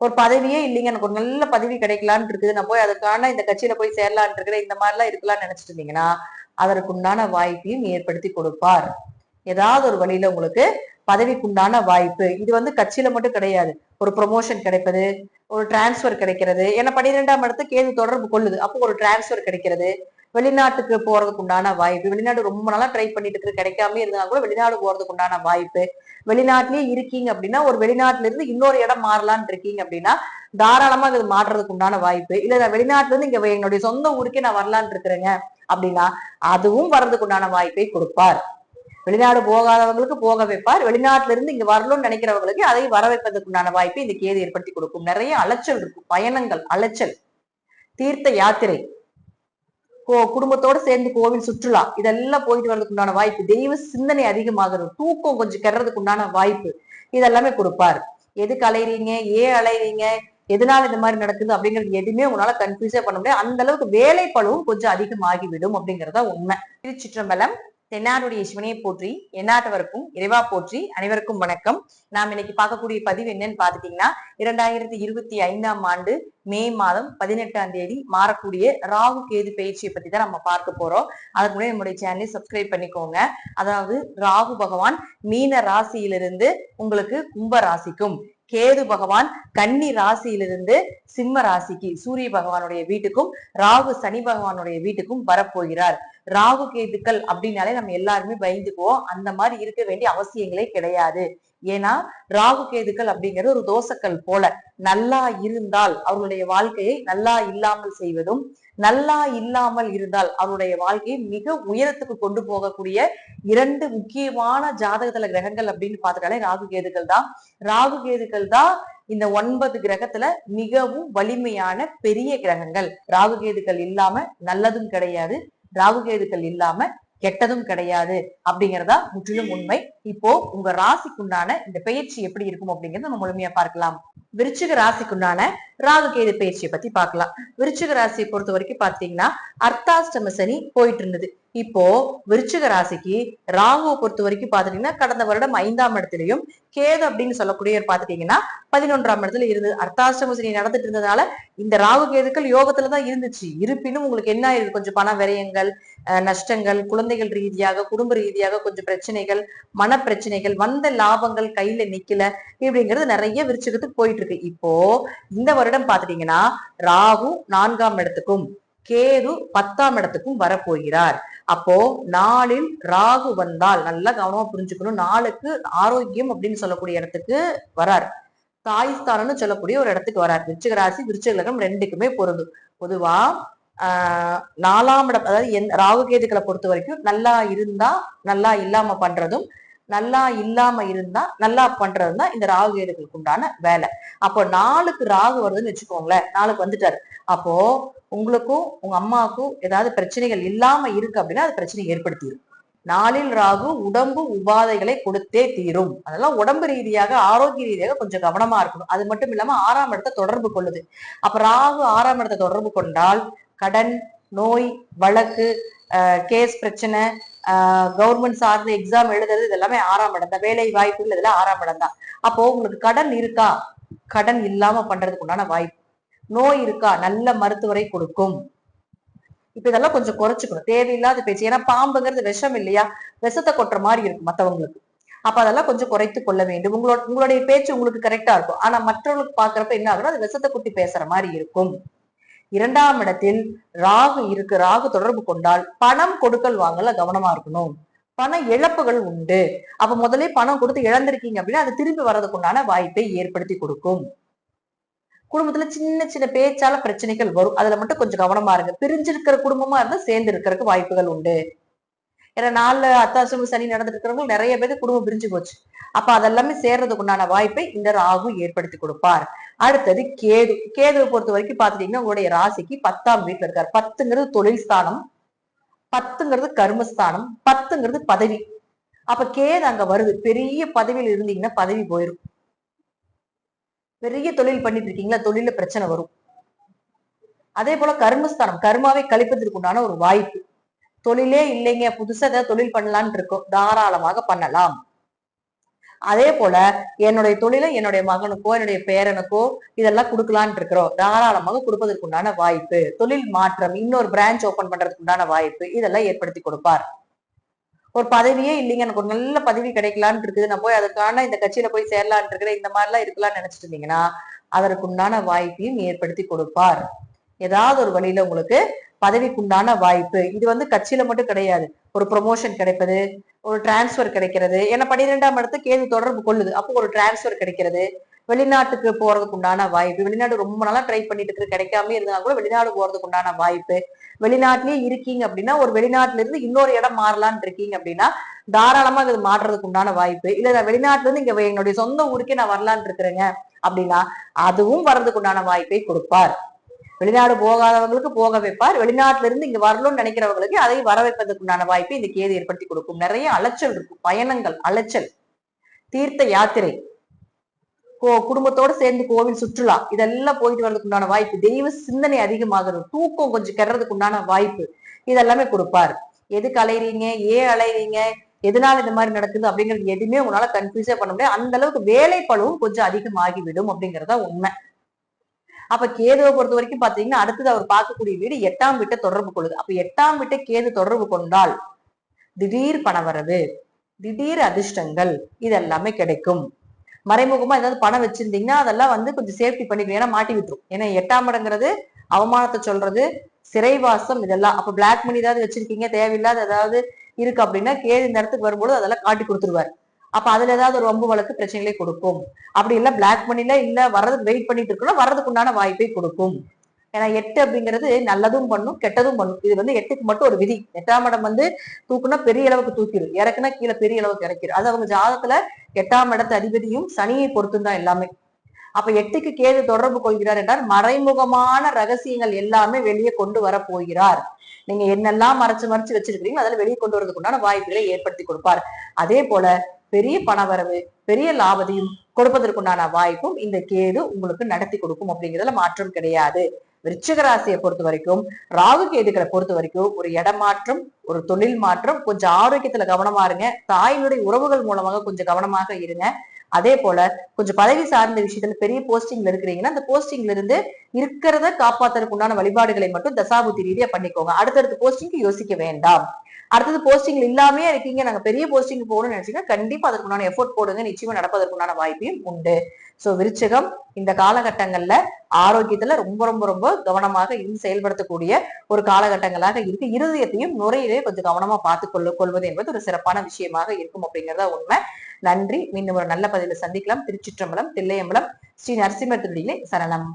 ஒரு பதவியே இல்லைங்க, எனக்கு ஒரு நல்ல பதவி கிடைக்கலான்னு இருக்குது, நான் போய் அதுக்கான இந்த கட்சியில போய் சேரலான் இருக்கிறேன், இந்த மாதிரி எல்லாம் இருக்கலாம்னு நினைச்சிட்டு இருந்தீங்கன்னா அதற்குண்டான வாய்ப்பையும் ஏற்படுத்தி கொடுப்பார். ஏதாவது ஒரு வழியில உங்களுக்கு பதவிக்குண்டான வாய்ப்பு, இது கட்சியில மட்டும் கிடையாது, ஒரு ப்ரொமோஷன் கிடைப்பது, ஒரு டிரான்ஸ்பர் கிடைக்கிறது. ஏன்னா 12ஆம் இடத்து கேது தொடர்பு கொள்ளுது, அப்போ ஒரு டிரான்ஸ்பர் கிடைக்கிறது, வெளிநாட்டுக்கு போறதுக்கு உண்டான வாய்ப்பு, வெளிநாடு ரொம்ப நாளா ட்ரை பண்ணிட்டு இருக்கு கிடைக்காம இருந்தா கூட வெளிநாடு போறதுக்கு உண்டான வாய்ப்பு, வெளிநாட்டிலேயே இருக்கீங்க அப்படின்னா ஒரு வெளிநாட்டுல இருந்து இன்னொரு இடம் மாறலான்னு இருக்கீங்க அப்படின்னா தாராளமா அது மாறுறதுக்கு உண்டான வாய்ப்பு, இல்ல நான் வெளிநாட்டுல இருந்து இங்க என்னுடைய சொந்த ஊருக்கே நான் வரலான்னு இருக்கிறேங்க அப்படின்னா அதுவும் வர்றதுக்கு உண்டான வாய்ப்பை கொடுப்பார். வெளிநாடு போகாதவங்களுக்கு போக வைப்பார், வெளிநாட்டுல இருந்து இங்க வரணும்னு நினைக்கிறவங்களுக்கு அதை வர வைப்பதற்கு உண்டான வாய்ப்பை இந்த கேது ஏற்படுத்தி கொடுக்கும். நிறைய அலைச்சல் இருக்கும், பயணங்கள், அலைச்சல், தீர்த்த யாத்திரை, குடும்பத்தோட சேர்ந்து கோவில் சுற்றுலா, இதெல்லாம் போயிட்டு வர்றதுக்கு உண்டான வாய்ப்பு, தெய்வ சிந்தனை அதிகமாகிறது, தூக்கம் கொஞ்சம் கெடுறதுக்கு உண்டான வாய்ப்பு, இதெல்லாமே கொடுப்பார். எதுக்கு அலைறீங்க, ஏன் அலைறீங்க, எதனால இந்த மாதிரி நடக்குது அப்படிங்கிறது எதுவுமே உங்களால கன்ஃபியூஸே பண்ண முடியாது. அந்த அளவுக்கு வேலை பழுவும் கொஞ்சம் அதிகமாகிவிடும் அப்படிங்கிறதா உண்மை. திருச்சிற்றம்பலம். தென்னாடுடைய சிவனையை போற்றி, எந்நாட்டவருக்கும் இறைவா போற்றி. அனைவருக்கும் வணக்கம். நாம் இன்னைக்கு பார்க்கக்கூடிய பதிவு என்னன்னு பாத்துட்டீங்கன்னா 2025ஆம் ஆண்டு மே மாதம் 18ஆம் தேதி மாறக்கூடிய ராகு கேது பயிற்சியை பத்தி தான் நம்ம பார்க்க போறோம். அதுக்கு முன்னாடி நம்முடைய சேனலை சப்ஸ்கிரைப் பண்ணிக்கோங்க. அதாவது ராகு பகவான் மீன ராசியிலிருந்து உங்களுக்கு கும்ப ராசிக்கும், கேது பகவான் கன்னி ராசியிலிருந்து சிம்ம ராசிக்கு சூரிய பகவானுடைய வீட்டுக்கும், ராகு சனி பகவானுடைய வீட்டுக்கும் வரப்போகிறார். ராகு கேதுக்கள் அப்படின்னாலே நம்ம எல்லாருமே பயந்துக்குவோம், அந்த மாதிரி இருக்க வேண்டிய அவசியங்களே கிடையாது. ஏன்னா ராகு கேதுக்கள் அப்படிங்கிறது ஒரு தோசைக்கல் போல, நல்லா இருந்தால் அவர்களுடைய வாழ்க்கையை நல்லா இல்லாமல் செய்வதும், நல்லா இல்லாமல் இருந்தால் அவருடைய வாழ்க்கையை மிக உயரத்துக்கு கொண்டு போகக்கூடிய இரண்டு முக்கியமான ஜாதகத்துல கிரகங்கள் அப்படின்னு பார்த்துட்டாலே ராகு கேதுக்கள் தான். ராகு கேதுக்கள் தான் இந்த 9 கிரகத்துல மிகவும் வலிமையான பெரிய கிரகங்கள். ராகு கேதுக்கள் இல்லாம நல்லதும் கிடையாது, ராகு கேதுக்கள் இல்லாம கெட்டதும் கிடையாது அப்படிங்கிறதா முற்றிலும் உண்மை. இப்போ உங்க ராசிக்குண்டான இந்த பயிற்சி எப்படி இருக்கும் அப்படிங்கறத நம்ம முழுமையா பார்க்கலாம். விருச்சிக ராசிக்குண்டான ராகு கேது பயிற்சியை பத்தி பார்க்கலாம். விருச்சிக ராசியை பொறுத்த வரைக்கும் பாத்தீங்கன்னா அர்த்தாஷ்டம சனி போயிட்டு இருந்தது. இப்போ விருச்சிக ராசிக்கு ராகுவை பொறுத்த வரைக்கும் பாத்துட்டீங்கன்னா கடந்த வருடம் 5ஆம் இடத்துலயும், கேது அப்படின்னு சொல்லக்கூடிய பாத்துட்டீங்கன்னா 11ஆம் இடத்துல இருந்தது. அர்த்தாஷ்டம சனி நடந்துட்டு இருந்ததுனால இந்த ராகு கேதுக்கள் யோகத்துலதான் இருந்துச்சு. இருப்பினும் உங்களுக்கு என்ன ஆயிருக்கு, கொஞ்சம் பண விரயங்கள், நஷ்டங்கள், குழந்தைகள் ரீதியாக, குடும்ப ரீதியாக கொஞ்சம் பிரச்சனைகள், மன பிரச்சனைகள், வந்த லாபங்கள் கையில நிக்கல, இப்படிங்கிறது நிறைய விருச்சிகத்துக்கு போயிட்டு இருக்கு. இப்போ இந்த வருடம் பாத்துட்டீங்கன்னா ராகு 4ஆம் இடத்துக்கும் கேது 10ஆம் இடத்துக்கும் வரப்போகிறார். அப்போ நாளில் ராகு வந்தால் நல்லா கவனமா புரிஞ்சுக்கணும், நாளுக்கு ஆரோக்கியம் அப்படின்னு சொல்லக்கூடிய இடத்துக்கு வரார், தாய்ஸ்தானம்னு சொல்லக்கூடிய ஒரு இடத்துக்கு வரார். விருச்சிக ராசி விருச்சிக லக்னம் ரெண்டுக்குமே பொருந்தும். பொதுவா 4ஆம் இடம், அதாவது ராகு கேதுக்களை பொறுத்த வரைக்கும் நல்லா இருந்தா நல்லா இல்லாம பண்றதும், நல்லா இல்லாம இருந்தா நல்லா பண்றதும் தான் இந்த ராகு கேதுகளுக்கு உண்டான வேலை. அப்போ நாளுக்கு ராகு வருதுன்னு வச்சுக்கோங்களேன், நாளுக்கு வந்துட்டாரு, அப்போ உங்களுக்கும் உங்க அம்மாவுக்கும் ஏதாவது பிரச்சனைகள் இல்லாம இருக்கு அப்படின்னா அது பிரச்சனை ஏற்படுத்திடும். நாளில் ராகு உடம்பு உபாதைகளை கொடுத்தே தீரும். அதெல்லாம் உடம்பு ரீதியாக ஆரோக்கிய ரீதியாக கொஞ்சம் கவனமா இருக்கணும். அது மட்டும் இல்லாம 6ஆம் இடத்தை தொடர்பு கொள்ளுது. அப்ப ராகு 6ஆம் இடத்தை தொடர்பு கொண்டால் கடன், நோய், வழக்கு, கேஸ் பிரச்சனை, கவர்மெண்ட் சார்ந்த எக்ஸாம் எழுதுறது, இது எல்லாமே 6ஆம் இடம் தான். வேலை வாய்ப்புகள் இதெல்லாம் 6ஆம் இடம் தான். அப்போ உங்களுக்கு கடன் இருக்கா, கடன் இல்லாம பண்றதுக்கு உண்டான வாய்ப்பு, நோய் இருக்கா, நல்ல மருத்துவரை கொடுக்கும். இப்ப இதெல்லாம் கொஞ்சம் குறைச்சுக்கணும், தேவையில்லாத பேச்சு. ஏன்னா பாம்புங்கிறது விஷம் இல்லையா, விஷத்தை கொட்டுற மாதிரி இருக்கும் மத்தவங்களுக்கு. அப்ப அதெல்லாம் கொஞ்சம் குறைத்து கொள்ள வேண்டும். உங்களுடைய பேச்சு உங்களுக்கு கரெக்டா இருக்கும், ஆனா மற்றவங்களுக்கு பாக்குறப்ப என்ன ஆகும்னா அது விஷத்தை குட்டி பேசுற மாதிரி இருக்கும். 2ஆம் இடத்தில் ராகு இருக்கு, ராகு தொடர்பு கொண்டால் பணம் கொடுக்கல் வாங்கல கவனமா இருக்கணும், பண இழப்புகள் உண்டு. அப்ப முதலே பணம் கொடுத்து இழந்திருக்கீங்க அப்படின்னா அது திரும்பி வர்றதுக்கு உண்டான வாய்ப்பை ஏற்படுத்தி கொடுக்கும். குடும்பத்துல சின்ன சின்ன பேச்சால பிரச்சனைகள் வரும், அதுல மட்டும் கொஞ்சம் கவனமா இருங்க. பிரிஞ்சிருக்கிற குடும்பமா இருந்தா சேர்ந்து இருக்கிறதுக்கு வாய்ப்புகள் உண்டு. ஏன்னா 4 அர்த்தாஷ்டம சனி நடந்துட்டு இருக்கிறவங்க நிறைய பேருக்கு குடும்பம் பிரிஞ்சு போச்சு. அப்ப அதெல்லாமே சேர்றதுக்கு உண்டான வாய்ப்பை இந்த ராகு ஏற்படுத்தி கொடுப்பார். அடுத்தது கேது. கேதுவை பொறுத்த வரைக்கும் பாத்துட்டீங்கன்னா உங்களுடைய ராசிக்கு 10ஆம் வீட்டுல இருக்காரு. 10ங்கிறது தொழில் ஸ்தானம், 10ங்கிறது கர்மஸ்தானம், 10ங்கிறது பதவி. அப்ப கேது அங்க வருது. பெரிய பதவியில் இருந்தீங்கன்னா பதவி போயிடும். பெரிய தொழில் பண்ணிட்டு இருக்கீங்களா, தொழில பிரச்சனை வரும். அதே போல கர்மஸ்தானம், கர்மாவை கழிப்பதற்கு உண்டான ஒரு வாய்ப்பு. தொழிலே இல்லைங்க, புதுசா ஏதாவது தொழில் பண்ணலான்னு இருக்கோம், தாராளமாக பண்ணலாம். அதே போல என்னுடைய தொழிலை என்னுடைய மகனுக்கோ என்னுடைய பேரனுக்கோ இதெல்லாம் கொடுக்கலான் இருக்கிறோம், தாராளமாக கொடுப்பதற்கு உண்டான வாய்ப்பு, தொழில் மாற்றம், இன்னொரு பிரான்ச் ஓபன் பண்றதுக்கு உண்டான வாய்ப்பு இதெல்லாம் ஏற்படுத்தி கொடுப்பார். ஒரு பதவியே இல்லைங்க, எனக்கு ஒரு நல்ல பதவி கிடைக்கலான்னு இருக்குது, நான் போய் அதுக்கான இந்த கட்சியில போய் சேரலான் இருக்கிறேன், இந்த மாதிரி எல்லாம் இருக்கலாம்னு நினைச்சிட்டு இருந்தீங்கன்னா அதற்கு உண்டான வாய்ப்பையும் ஏற்படுத்தி கொடுப்பார். ஏதாவது ஒரு வழியில உங்களுக்கு பதவிக்குண்டான வாய்ப்பு, இது வந்து கட்சியில மட்டும் கிடையாது, ஒரு ப்ரொமோஷன் கிடைப்பது, ஒரு டிரான்ஸ்பர் கிடைக்கிறது. ஏன்னா 12ஆம் இடத்து கேது தொடர்பு கொள்ளுது, அப்போ ஒரு டிரான்ஸ்பர் கிடைக்கிறது, வெளிநாட்டுக்கு போறதுக்கு உண்டான வாய்ப்பு, வெளிநாடு ரொம்ப நாளா ட்ரை பண்ணிட்டு இருக்கு கிடைக்காம இருந்தா கூட வெளிநாடு போறதுக்கு உண்டான வாய்ப்பு, வெளிநாட்டிலேயே இருக்கீங்க அப்படின்னா ஒரு வெளிநாட்டுல இருந்து இன்னொரு இடம் மாறலான்னு இருக்கீங்க அப்படின்னா தாராளமா இது மாறுறதுக்கு உண்டான வாய்ப்பு, இல்ல நான் வெளிநாட்டுல இருந்து இங்க என்னுடைய சொந்த ஊருக்கே நான் வரலான்னு இருக்கிறேங்க அப்படின்னா அதுவும் வர்றதுக்கு உண்டான வாய்ப்பை கொடுப்பார். வெளிநாடு போகாதவங்களுக்கு போக வைப்பார், வெளிநாட்டுல இருந்து இங்க வரணும்னு நினைக்கிறவங்களுக்கு அதை வர வைப்பதற்கு உண்டான வாய்ப்பை இந்த கேது ஏற்படுத்தி கொடுக்கும். நிறைய அலைச்சல் இருக்கும், பயணங்கள், அலைச்சல், தீர்த்த யாத்திரை, குடும்பத்தோட சேர்ந்து கோவில் சுற்றுலா இதெல்லாம் போயிட்டு வர்றதுக்கு உண்டான வாய்ப்பு, தெய்வ சிந்தனை அதிகமாகிறது, தூக்கம் கொஞ்சம் கெடுறதுக்கு உண்டான வாய்ப்பு இதெல்லாமே கொடுப்பார். எதுக்கு அலைறீங்க, ஏன் அலைறீங்க, எதனால இந்த மாதிரி நடக்குது அப்படிங்கிறது எதுவுமே உங்களால கன்ஃபியூஸே பண்ண முடியாது. அந்த அளவுக்கு வேலை பழுவும் கொஞ்சம் அதிகமாகிவிடும் அப்படிங்கறத உண்மை. அப்ப கேதுவை பொறுத்த வரைக்கும் பாத்தீங்கன்னா அடுத்தது அவர் பார்க்கக்கூடிய வீடு 8ஆம் வீட்டை தொடர்பு கொள்ளுது. அப்ப 8ஆம் வீட்டை கேது தொடர்பு கொண்டால் திடீர் பணவரவு, திடீர் அதிர்ஷ்டங்கள் இதெல்லாமே கிடைக்கும். மறைமுகமா ஏதாவது பணம் வச்சிருந்தீங்கன்னா அதெல்லாம் வந்து கொஞ்சம் சேஃப்டி பண்ணிக்கணும், ஏன்னா மாட்டி விட்டுரும். ஏன்னா 8ஆம் இடங்கிறது அவமானத்தை சொல்றது, சிறைவாசம் இதெல்லாம். அப்ப பிளாக் மணி ஏதாவது வச்சிருக்கீங்க, தேவையில்லாத ஏதாவது இருக்கு அப்படின்னா கேது இந்த இடத்துக்கு வரும்போது அதெல்லாம் காட்டி கொடுத்துருவாரு. அப்ப அதுல ஏதாவது ஒரு வம்பு வழக்கு பிரச்சனைகளை கொடுக்கும். அப்படி இல்ல பிளாக் மணில இல்ல வர்றதுக்கு வெயிட் பண்ணிட்டு இருக்கணும், வர்றதுக்கு உண்டான வாய்ப்பை கொடுக்கும். ஏன்னா 8 அப்படிங்கிறது நல்லதும் பண்ணும் கெட்டதும் பண்ணும். இது வந்து 8க்கு மட்டும் ஒரு விதி. 8ஆம் இடம் வந்து தூக்குனா பெரிய அளவுக்கு தூக்கிடும், இறக்குனா கீழே பெரிய அளவுக்கு இறக்கிடும். அது அவங்க ஜாதகத்துல 8ஆம் இடத்து அதிபதியும் சனியை பொறுத்தும் தான் எல்லாமே. அப்ப 8க்கு கேது தொடர்பு கொள்கிறார் என்றால் மறைமுகமான ரகசியங்கள் எல்லாமே வெளியே கொண்டு வர போகிறார். நீங்க என்னெல்லாம் மறைச்சு மறைச்சு வச்சிருக்கீங்களோ அதெல்லாம் வெளியே கொண்டு வரதுக்கு உண்டான வாய்ப்புகளை ஏற்படுத்தி கொடுப்பார். அதே போல பெரிய பணவரவு, பெரிய லாபத்தையும் கொடுப்பதற்குண்டான வாய்ப்பும் இந்த கேது உங்களுக்கு நடத்தி கொடுக்கும் அப்படிங்கிறதுல மாற்றம் கிடையாது. விருச்சிக ராசியை பொறுத்த வரைக்கும், ராகு கேதுக்களை பொறுத்த வரைக்கும் ஒரு இடமாற்றம், ஒரு தொழில் மாற்றம், கொஞ்சம் ஆரோக்கியத்துல கவனமா இருங்க, தாயினுடைய உறவுகள் மூலமாக கொஞ்சம் கவனமாக இருங்க. அதே போல கொஞ்சம் பதவி சார்ந்த விஷயத்துல பெரிய போஸ்டிங்ல இருக்கிறீங்கன்னா அந்த போஸ்டிங்ல இருந்து இருக்கிறத காப்பாத்துறதுக்கு உண்டான வழிபாடுகளை மட்டும் தசாபுத்தி ரீதியா பண்ணிக்கோங்க. அடுத்தடுத்த போஸ்டிங்க்கு யோசிக்க வேண்டாம். அடுத்தது போஸ்டிங்ல இல்லாமே இருக்கீங்க, நாங்க பெரிய போஸ்டிங் போகணும்னு நினைச்சீங்கன்னா கண்டிப்பா அதற்குண்டான எஃபோர்ட் போடுங்க, நிச்சயமா நடப்பதற்குண்டான வாய்ப்பையும் உண்டு. சோ விருச்சிகம் இந்த காலகட்டங்கள்ல ஆரோக்கியத்துல ரொம்ப ரொம்ப ரொம்ப கவனமாக இருந்து செயல்படுத்தக்கூடிய ஒரு காலகட்டங்களாக இருக்கு. இருதயத்தையும் நுரையிலே கொஞ்சம் கவனமா பார்த்து கொள்வது என்பது ஒரு சிறப்பான விஷயமாக இருக்கும் அப்படிங்கறத உண்மை. நன்றி. மீண்டும் ஒரு நல்ல பதிவில் சந்திக்கலாம். திருச்சிற்றம்பலம், தில்லையம்பலம், ஸ்ரீ நரசிம்மர் திருடியிலே சரணம்.